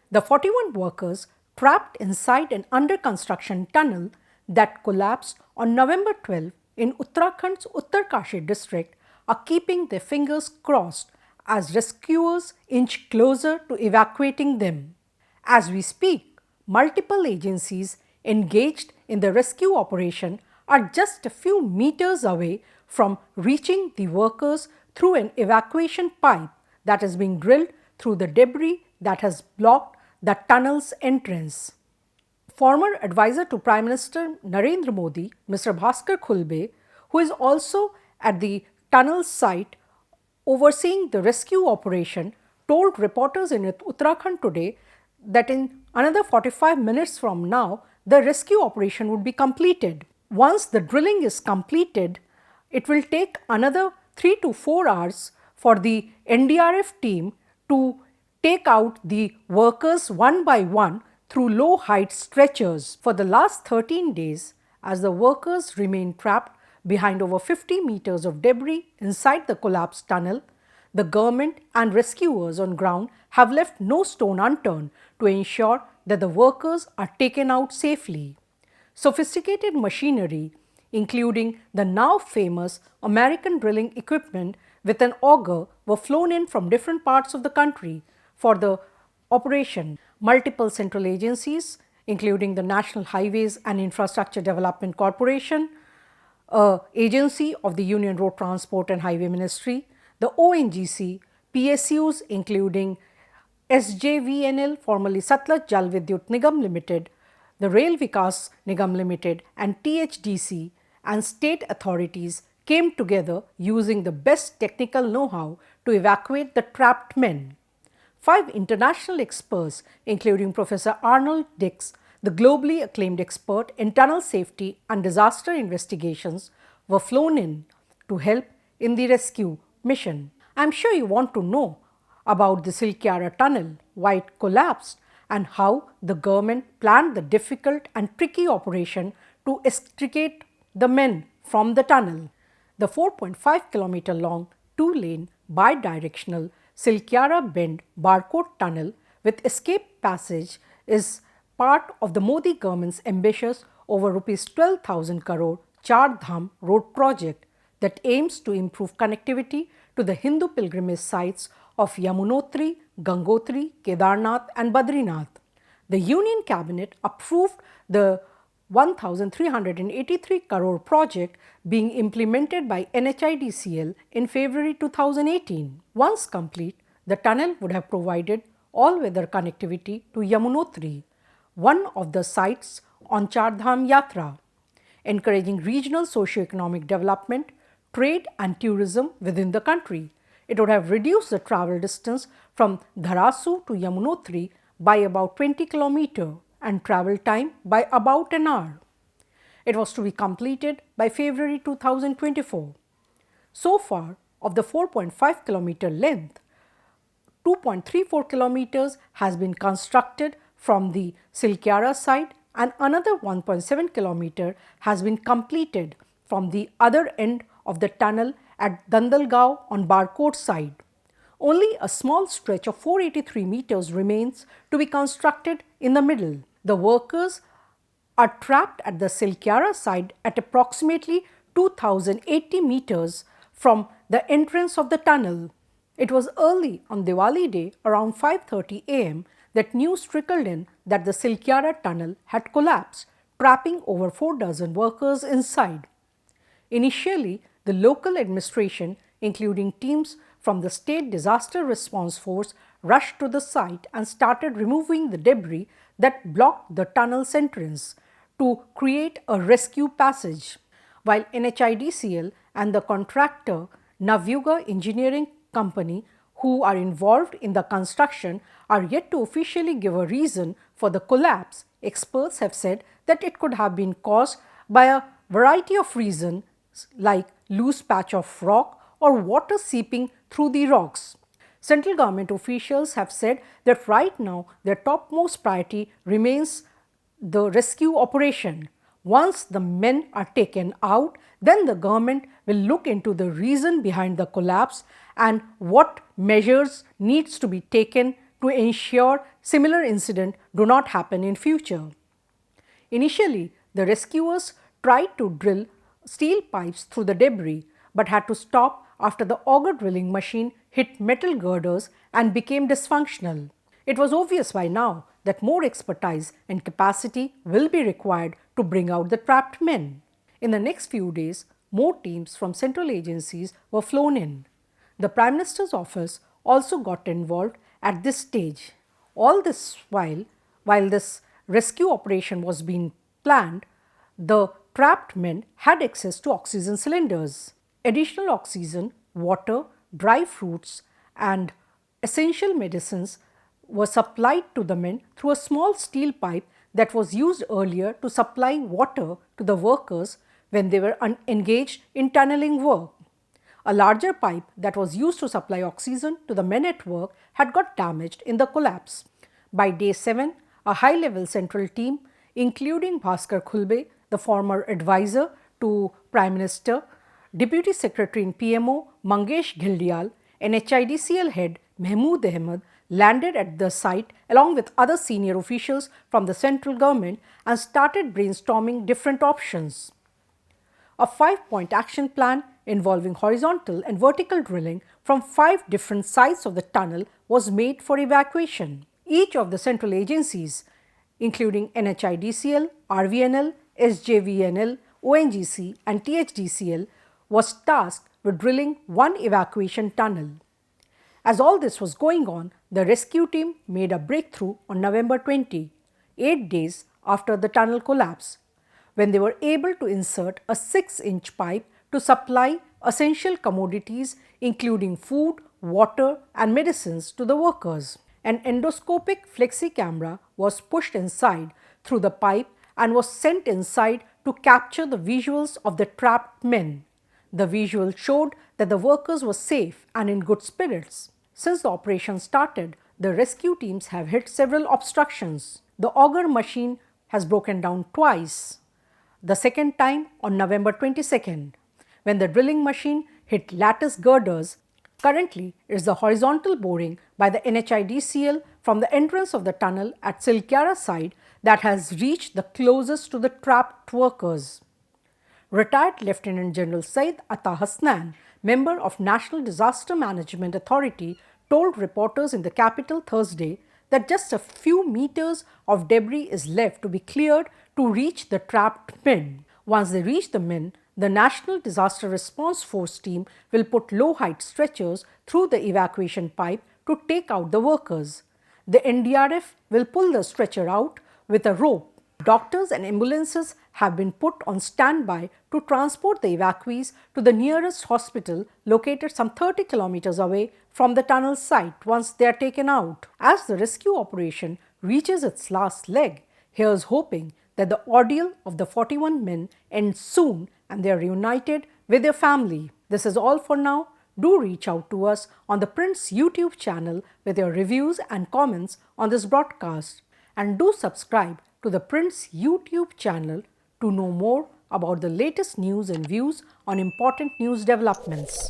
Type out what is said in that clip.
The 41 workers trapped inside an under construction tunnel that collapsed on November 12 in Uttarakhand's Uttarkashi district are keeping their fingers crossed as rescuers inch closer to evacuating them. As we speak, multiple agencies engaged in the rescue operation are just a few meters away from reaching the workers through an evacuation pipe that is being drilled through the debris that has blocked the tunnel's entrance. Former advisor to Prime Minister Narendra Modi, Mr. Bhaskar Khulbe, who is also at the tunnel site overseeing the rescue operation, told reporters in Uttarakhand today that in another 45 minutes from now, the rescue operation would be completed. Once the drilling is completed, it will take another 3 to 4 hours for the NDRF team to take out the workers one by one through low height stretchers. For the last 13 days, as the workers remain trapped behind over 50 meters of debris inside the collapsed tunnel, the government and rescuers on ground have left no stone unturned to ensure that the workers are taken out safely. Sophisticated machinery, including the now famous American drilling equipment with an auger, were flown in from different parts of the country for the operation. Multiple central agencies, including the National Highways and Infrastructure Development Corporation, agency of the Union Road Transport and Highway Ministry, the ONGC, PSUs including SJVNL, formerly Satluj Jal Vidyut Nigam Limited, the Rail Vikas Nigam Limited and THDC and state authorities came together using the best technical know-how to evacuate the trapped men. 5 international experts, including Professor Arnold Dix, the globally acclaimed expert in tunnel safety and disaster investigations, were flown in to help in the rescue mission. I am sure you want to know about the Silkyara tunnel, why it collapsed, and how the government planned the difficult and tricky operation to extricate the men from the tunnel. The 4.5 kilometer long, 2-lane, bi-directional Silkyara Bend Barkot Tunnel with escape passage is part of the Modi government's ambitious over Rs 12,000 crore Char Dham road project that aims to improve connectivity to the Hindu pilgrimage sites of Yamunotri, Gangotri, Kedarnath and Badrinath. The Union Cabinet approved the 1,383 crore project being implemented by NHIDCL in February 2018. Once complete, the tunnel would have provided all-weather connectivity to Yamunotri, one of the sites on Char Dham Yatra, encouraging regional socio-economic development, trade and tourism within the country. It would have reduced the travel distance from Dharasu to Yamunotri by about 20 km and travel time by about an hour. It was to be completed by February 2024. So far, of the 4.5 km length, 2.34 kilometers has been constructed from the Silkyara side and another 1.7 kilometer has been completed from the other end of the tunnel at Dandalgaon on Barkot side. Only a small stretch of 483 meters remains to be constructed in the middle. The workers are trapped at the Silkyara side at approximately 2080 meters from the entrance of the tunnel. It was early on Diwali day around 5:30 am that news trickled in that the Silkyara tunnel had collapsed, trapping over 4 dozen workers inside. Initially, the local administration, including teams from the State Disaster Response Force, rushed to the site and started removing the debris that blocked the tunnel's entrance to create a rescue passage. While NHIDCL and the contractor Navyuga Engineering Company, who are involved in the construction, are yet to officially give a reason for the collapse, experts have said that it could have been caused by a variety of reasons like loose patch of rock or water seeping through the rocks. Central government officials have said that right now their topmost priority remains the rescue operation. Once the men are taken out, then the government will look into the reason behind the collapse and what measures needs to be taken to ensure similar incidents do not happen in future. Initially, the rescuers tried to drill steel pipes through the debris but had to stop after the auger drilling machine hit metal girders and became dysfunctional. It was obvious by now that more expertise and capacity will be required to bring out the trapped men. In the next few days, more teams from central agencies were flown in. The Prime Minister's office also got involved at this stage. All this while this rescue operation was being planned, the trapped men had access to oxygen cylinders. Additional oxygen, water, dry fruits, and essential medicines were supplied to the men through a small steel pipe that was used earlier to supply water to the workers when they were engaged in tunneling work. A larger pipe that was used to supply oxygen to the men at work had got damaged in the collapse. By day 7, a high-level central team, including Bhaskar Khulbe, the former advisor to Prime Minister, Deputy Secretary in PMO Mangesh Ghildial, and HIDCL head Mahmood Ahmed, landed at the site along with other senior officials from the central government and started brainstorming different options. A 5-point action plan involving horizontal and vertical drilling from 5 different sides of the tunnel was made for evacuation. Each of the central agencies, including NHIDCL, RVNL, SJVNL, ONGC and THDCL, was tasked with drilling one evacuation tunnel. As all this was going on, the rescue team made a breakthrough on November 20, 8 days after the tunnel collapse, when they were able to insert a 6-inch pipe to supply essential commodities including food, water and medicines to the workers. An endoscopic flexi camera was pushed inside through the pipe and was sent inside to capture the visuals of the trapped men. The visual showed that the workers were safe and in good spirits. Since the operation started, the rescue teams have hit several obstructions. The auger machine has broken down twice. The second time on November 22nd, when the drilling machine hit lattice girders. Currently, it is the horizontal boring by the NHIDCL from the entrance of the tunnel at Silkyara side that has reached the closest to the trapped workers. Retired Lieutenant General Said Atta Hasnan, member of National Disaster Management Authority, told reporters in the capital Thursday that just a few meters of debris is left to be cleared to reach the trapped men. Once they reach the men, the National Disaster Response Force team will put low-height stretchers through the evacuation pipe to take out the workers. The NDRF will pull the stretcher out with a rope. Doctors and ambulances have been put on standby to transport the evacuees to the nearest hospital located some 30 kilometers away from the tunnel site once they are taken out. As the rescue operation reaches its last leg, here's hoping that the ordeal of the 41 men ends soon and they are reunited with their family. This is all for now. Do reach out to us on the Prince YouTube channel with your reviews and comments on this broadcast. And do subscribe to the Prince YouTube channel to know more about the latest news and views on important news developments.